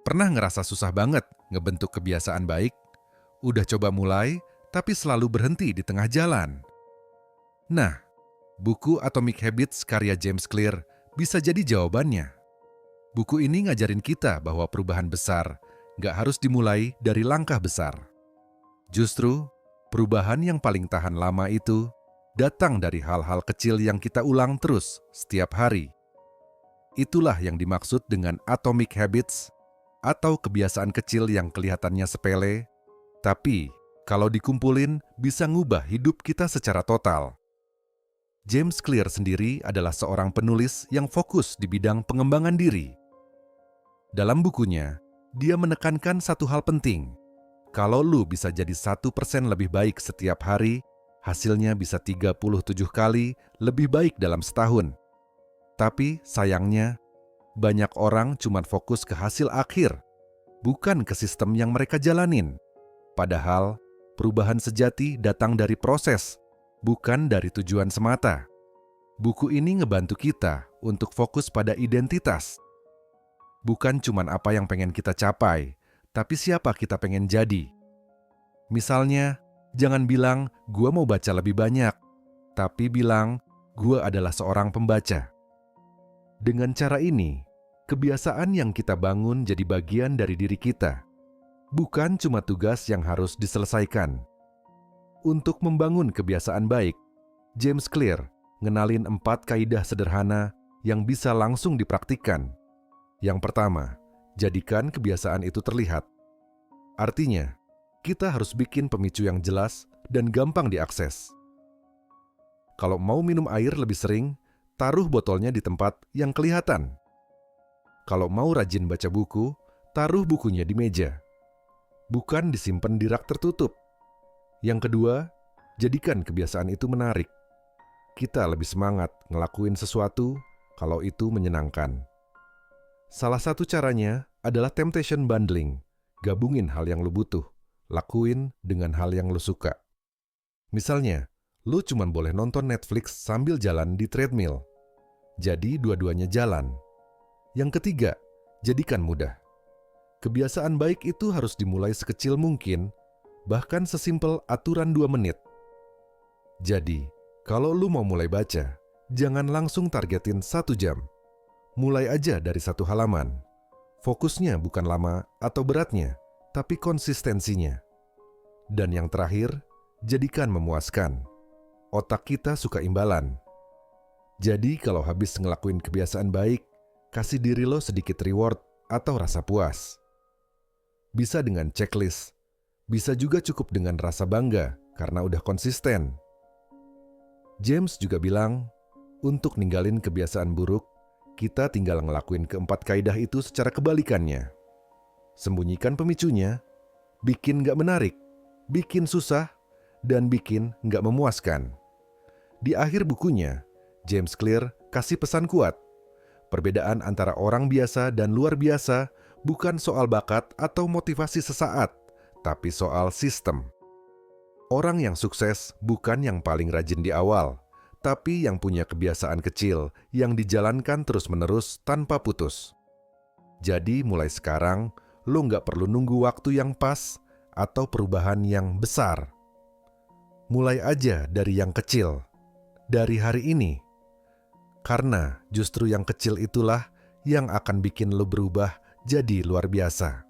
Pernah ngerasa susah banget ngebentuk kebiasaan baik? Udah coba mulai, tapi selalu berhenti di tengah jalan. Nah, buku Atomic Habits karya James Clear bisa jadi jawabannya. Buku ini ngajarin kita bahwa perubahan besar nggak harus dimulai dari langkah besar. Justru, perubahan yang paling tahan lama itu datang dari hal-hal kecil yang kita ulang terus setiap hari. Itulah yang dimaksud dengan Atomic Habits atau kebiasaan kecil yang kelihatannya sepele, tapi kalau dikumpulin bisa ngubah hidup kita secara total. James Clear sendiri adalah seorang penulis yang fokus di bidang pengembangan diri. Dalam bukunya, dia menekankan satu hal penting. Kalau lu bisa jadi 1% lebih baik setiap hari, hasilnya bisa 37 kali lebih baik dalam setahun. Tapi sayangnya, banyak orang cuma fokus ke hasil akhir, bukan ke sistem yang mereka jalanin. Padahal, perubahan sejati datang dari proses, bukan dari tujuan semata. Buku ini ngebantu kita untuk fokus pada identitas. Bukan cuma apa yang pengen kita capai, tapi siapa kita pengen jadi. Misalnya, jangan bilang, "Gua mau baca lebih banyak," tapi bilang, "Gua adalah seorang pembaca." Dengan cara ini, kebiasaan yang kita bangun jadi bagian dari diri kita. Bukan cuma tugas yang harus diselesaikan. Untuk membangun kebiasaan baik, James Clear ngenalin 4 kaidah sederhana yang bisa langsung dipraktikkan. Yang pertama, jadikan kebiasaan itu terlihat. Artinya, kita harus bikin pemicu yang jelas dan gampang diakses. Kalau mau minum air lebih sering, taruh botolnya di tempat yang kelihatan. Kalau mau rajin baca buku, taruh bukunya di meja. Bukan disimpan di rak tertutup. Yang kedua, jadikan kebiasaan itu menarik. Kita lebih semangat ngelakuin sesuatu kalau itu menyenangkan. Salah satu caranya adalah temptation bundling. Gabungin hal yang lu butuh, lakuin dengan hal yang lu suka. Misalnya, lu cuma boleh nonton Netflix sambil jalan di treadmill. Jadi dua-duanya jalan. Yang ketiga, jadikan mudah. Kebiasaan baik itu harus dimulai sekecil mungkin, bahkan sesimpel aturan 2 menit. Jadi, kalau lu mau mulai baca, jangan langsung targetin 1 jam. Mulai aja dari 1 halaman. Fokusnya bukan lama atau beratnya, tapi konsistensinya. Dan yang terakhir, jadikan memuaskan. Otak kita suka imbalan. Jadi kalau habis ngelakuin kebiasaan baik, kasih diri lo sedikit reward atau rasa puas. Bisa dengan checklist, bisa juga cukup dengan rasa bangga karena udah konsisten. James juga bilang, untuk ninggalin kebiasaan buruk, kita tinggal ngelakuin keempat kaidah itu secara kebalikannya. Sembunyikan pemicunya, bikin gak menarik, bikin susah, dan bikin gak memuaskan. Di akhir bukunya, James Clear kasih pesan kuat. Perbedaan antara orang biasa dan luar biasa bukan soal bakat atau motivasi sesaat, tapi soal sistem. Orang yang sukses bukan yang paling rajin di awal, tapi yang punya kebiasaan kecil yang dijalankan terus-menerus tanpa putus. Jadi mulai sekarang, lo nggak perlu nunggu waktu yang pas atau perubahan yang besar. Mulai aja dari yang kecil, dari hari ini. Karena justru yang kecil itulah yang akan bikin lo berubah jadi luar biasa.